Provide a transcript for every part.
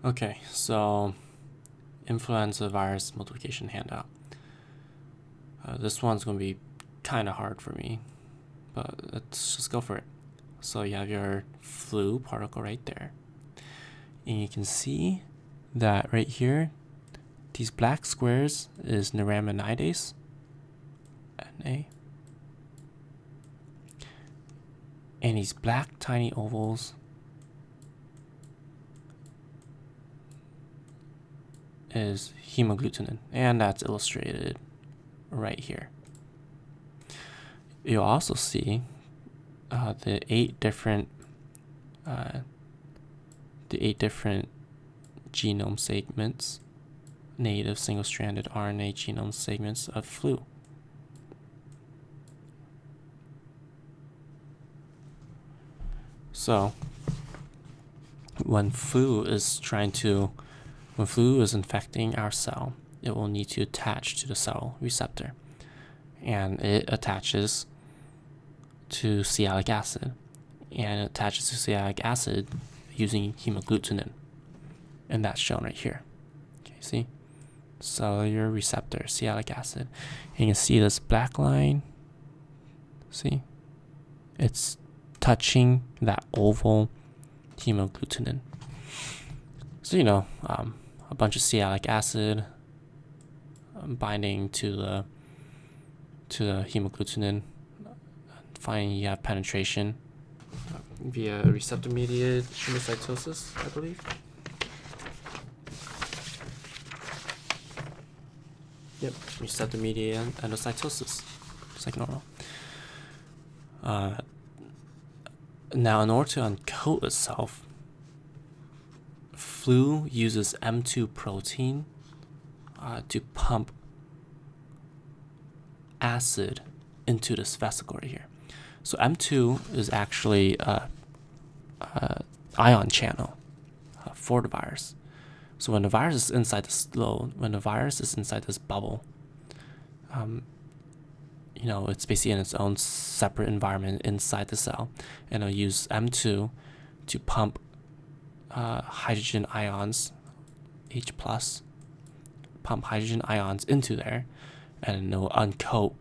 Okay, so influenza virus multiplication handout. This one's going to be kind of hard for me, but let's just go for it. So you have your flu particle right there. And you can see that right here, these black squares is neuraminidase, Na. And these black tiny ovals is hemagglutinin, and that's illustrated right here. You'll also see the eight different genome segments, native single-stranded RNA genome segments of flu. So when flu is infecting our cell, it will need to attach to the cell receptor, and it attaches to sialic acid, and it attaches to sialic acid using hemagglutinin, and that's shown right here. Okay, see? Cellular receptor, sialic acid. And you can see this black line. See? It's touching that oval hemagglutinin. So, a bunch of sialic acid binding to the hemagglutinin. Finally, you have penetration via receptor-mediated endocytosis, I believe. Yep, receptor-mediated endocytosis, just like normal. Now, in order to uncoat itself, flu uses M2 protein to pump acid into this vesicle right here. So M2 is actually a ion channel for the virus. So when the virus is inside this bubble, it's basically in its own separate environment inside the cell, and it'll use M2 to pump hydrogen ions, H+, pump hydrogen ions into there, and it'll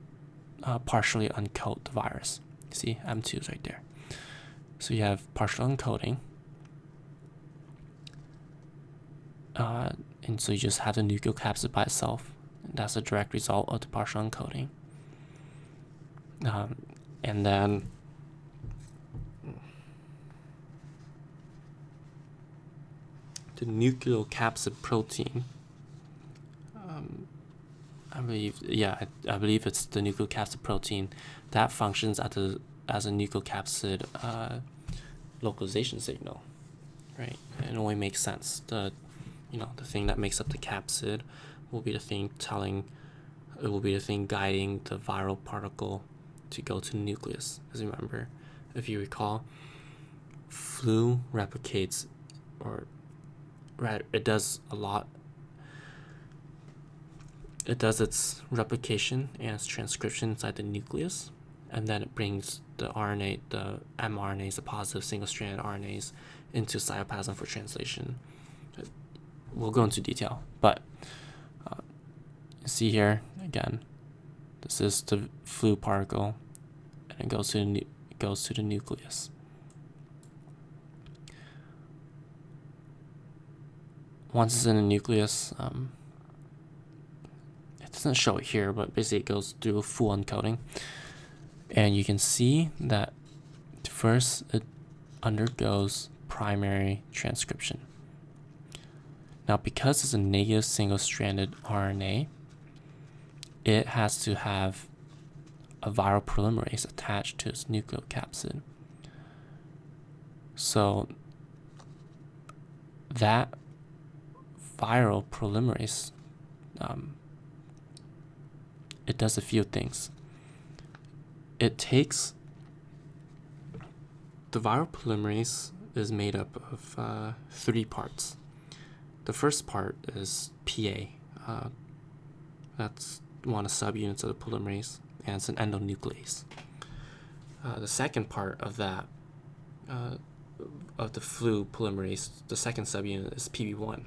partially uncoat the virus. See, M2 is right there. So you have partial uncoating. And so you just have the nucleocapsid by itself. That's a direct result of the partial uncoating. And then the nucleocapsid protein, I believe it's the nucleocapsid protein that functions as a nucleocapsid localization signal, right? It only makes sense. The thing that makes up the capsid will be the thing guiding the viral particle to go to the nucleus. Because remember, if you recall, flu replicates, it does a lot. It does its replication and its transcription inside the nucleus, and then it brings the RNA, the mRNAs, the positive single-stranded RNAs, into cytoplasm for translation. We'll go into detail, but you see here again, this is the flu particle, and it goes to the nucleus. Once it's in the nucleus, it doesn't show it here, but basically it goes through full uncoating, and you can see that first it undergoes primary transcription. Now, because it's a negative single-stranded RNA, it has to have a viral polymerase attached to its nucleocapsid. So that viral polymerase, it does a few things. The viral polymerase is made up of 3 parts. The first part is PA. That's one of the subunits of the polymerase, and it's an endonuclease. The second part of that of the flu polymerase, the second subunit is PB1.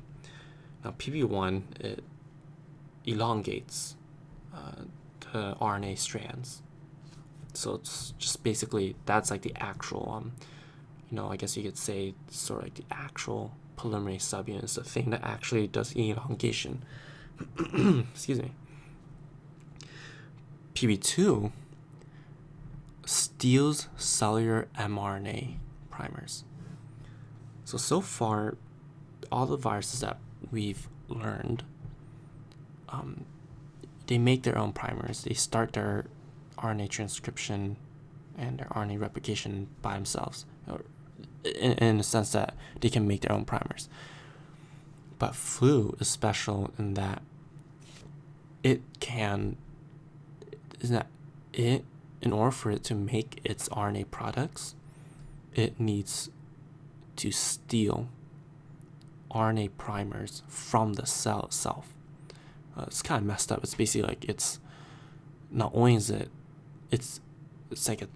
Now PB1, it elongates the RNA strands. So it's just basically, that's like the actual, I guess you could say sort of like the actual polymerase subunit is the thing that actually does elongation. Excuse me. PB2 steals cellular mRNA primers. So far, all the viruses that we've learned, they make their own primers. They start their RNA transcription and their RNA replication by themselves, or in the sense that they can make their own primers. But flu is special in that in order for it to make its RNA products, it needs to steal RNA primers from the cell itself. It's kind of messed up. It's basically like, it's not only is it's like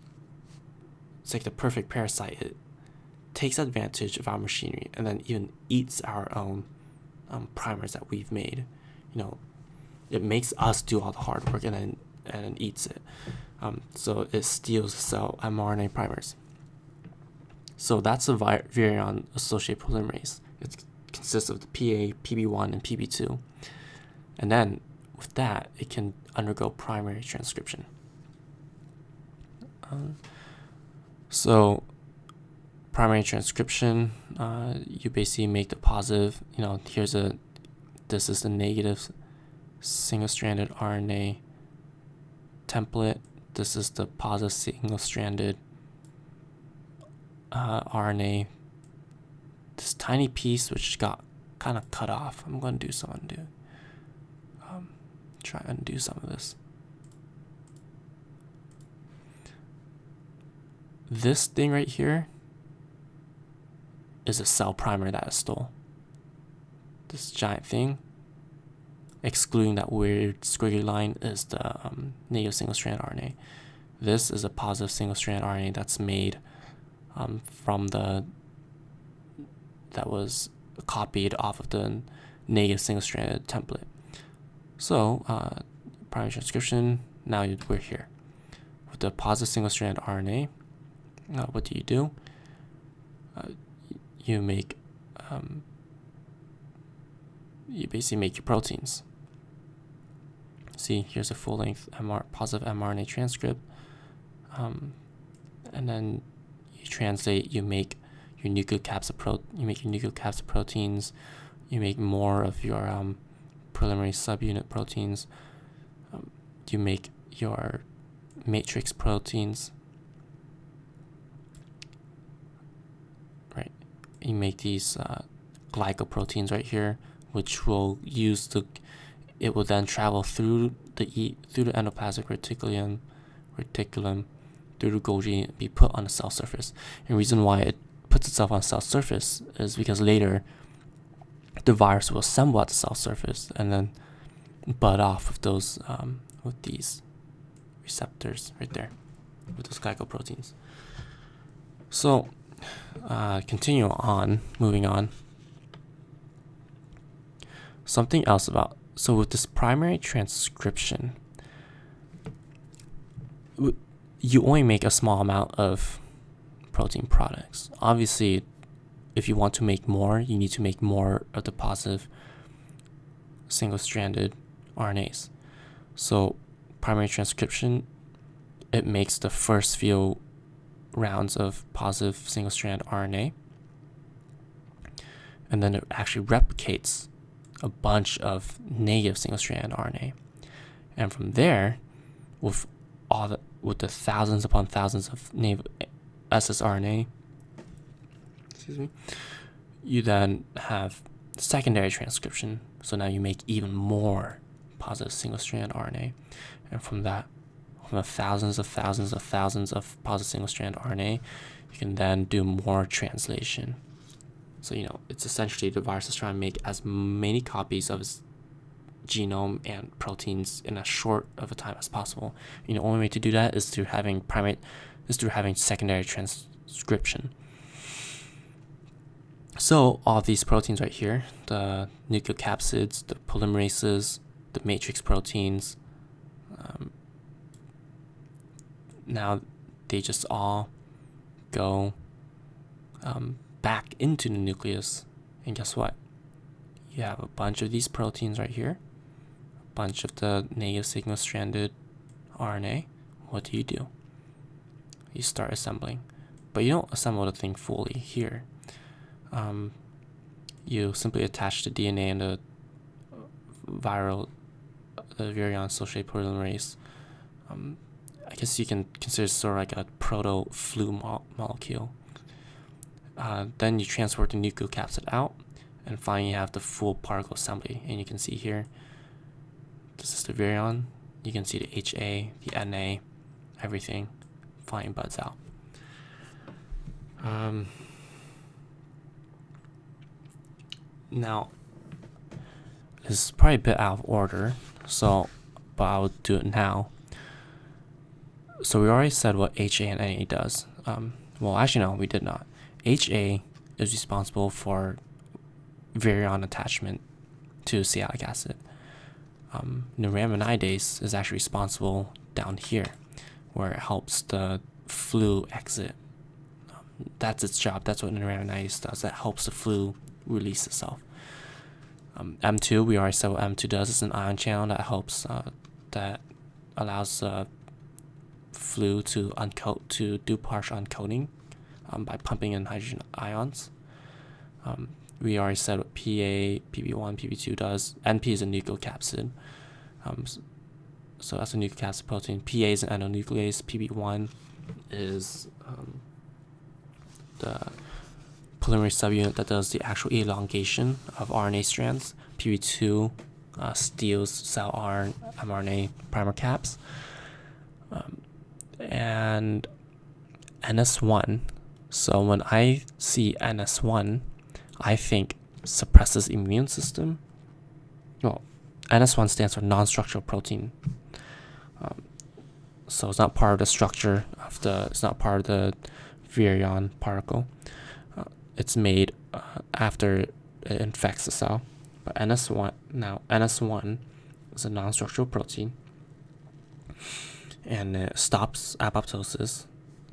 the perfect parasite. It takes advantage of our machinery and then even eats our own primers that we've made. It makes us do all the hard work and then eats it. So it steals cell mRNA primers. So that's a virion-associated polymerase. It consists of the PA, PB1, and PB2. And then with that, it can undergo primary transcription. So primary transcription, you basically make the positive, this is the negative single-stranded RNA template. This is the positive single-stranded RNA. This tiny piece which got kind of cut off. I'm going to do some undo. Try and undo some of this. This thing right here is a cell primer that I stole. This giant thing, excluding that weird squiggly line, is the negative single-strand RNA. This is a positive single-strand RNA that's made that was copied off of the negative single-stranded template. So primary transcription, now we're here. With the positive single-strand RNA, what do? You make, you basically make your proteins. See, here's a full-length positive mRNA transcript, and then you translate. You make your nucleocapsid proteins. You make more of your polymerase subunit proteins. You make your matrix proteins. Right. You make these glycoproteins right here, which will it will then travel through the endoplasmic reticulum through the Golgi and be put on the cell surface. And the reason why it puts itself on the cell surface is because later the virus will assemble at the cell surface and then bud off of those with these receptors right there, with those glycoproteins. So moving on. Something else so with this primary transcription, you only make a small amount of protein products. Obviously, if you want to make more, you need to make more of the positive single-stranded RNAs. So primary transcription, it makes the first few rounds of positive single-strand RNA, and then it actually replicates a bunch of negative single-strand RNA. And from there, with the thousands upon thousands of native ssRNA, you then have secondary transcription. So now you make even more positive single-strand RNA, and from the thousands of positive single-strand RNA, you can then do more translation. So it's essentially the virus is trying to make as many copies of its genome and proteins in as short of a time as possible. The only way to do that is through having secondary transcription. So all these proteins right here, the nucleocapsids, the polymerases, the matrix proteins, now they just all go back into the nucleus. And guess what? You have a bunch of these proteins right here, a bunch of the negative signal-stranded RNA. What do? You start assembling. But you don't assemble the thing fully here. You simply attach the DNA and the virion-associated polymerase. I guess you can consider it sort of like a proto-flu molecule. Then you transport the nucleocapsid out, and finally you have the full particle assembly. And you can see here, this is the virion. You can see the HA, the NA, everything finally buds out. Now, this is probably a bit out of order, but I'll do it now. So we already said what HA and NA does. Well, actually no, we did not. HA is responsible for virion attachment to sialic acid. Neuraminidase is actually responsible down here, where it helps the flu exit. That's its job. That's what neuraminidase does. That helps the flu release itself. M2, we already said what M2 does. It's an ion channel that helps, that allows flu to do partial uncoating by pumping in hydrogen ions. We already said what PA, PB1, PB2 does. NP is a nucleocapsid. So that's a nucleocapsid protein. PA is an endonuclease. PB1 is the polymerase subunit that does the actual elongation of RNA strands. PB2 steals cell mRNA primer caps. And NS1. So when I see NS1, I think suppresses immune system. Well, NS1 stands for non-structural protein. So it's not part of the structure of it's not part of the virion particle. It's made after it infects the cell. But NS1 is a non-structural protein, and it stops apoptosis.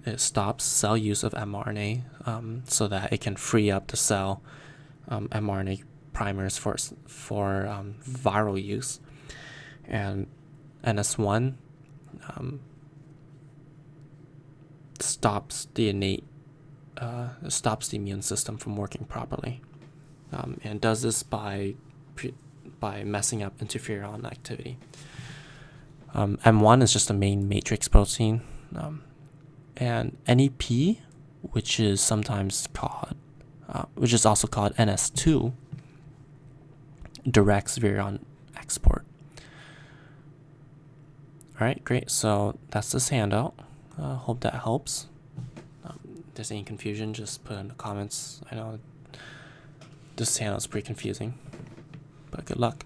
It stops cell use of mRNA, so that it can free up the cell mRNA primers for viral use. And NS1 stops the immune system from working properly, and does this by messing up interferon activity. M1 is just a main matrix protein, and NEP, which is sometimes called, which is also called NS2, directs virion export. All right, great. So that's this handout. Hope that helps. If there's any confusion, just put in the comments. I know this handout's pretty confusing, but good luck.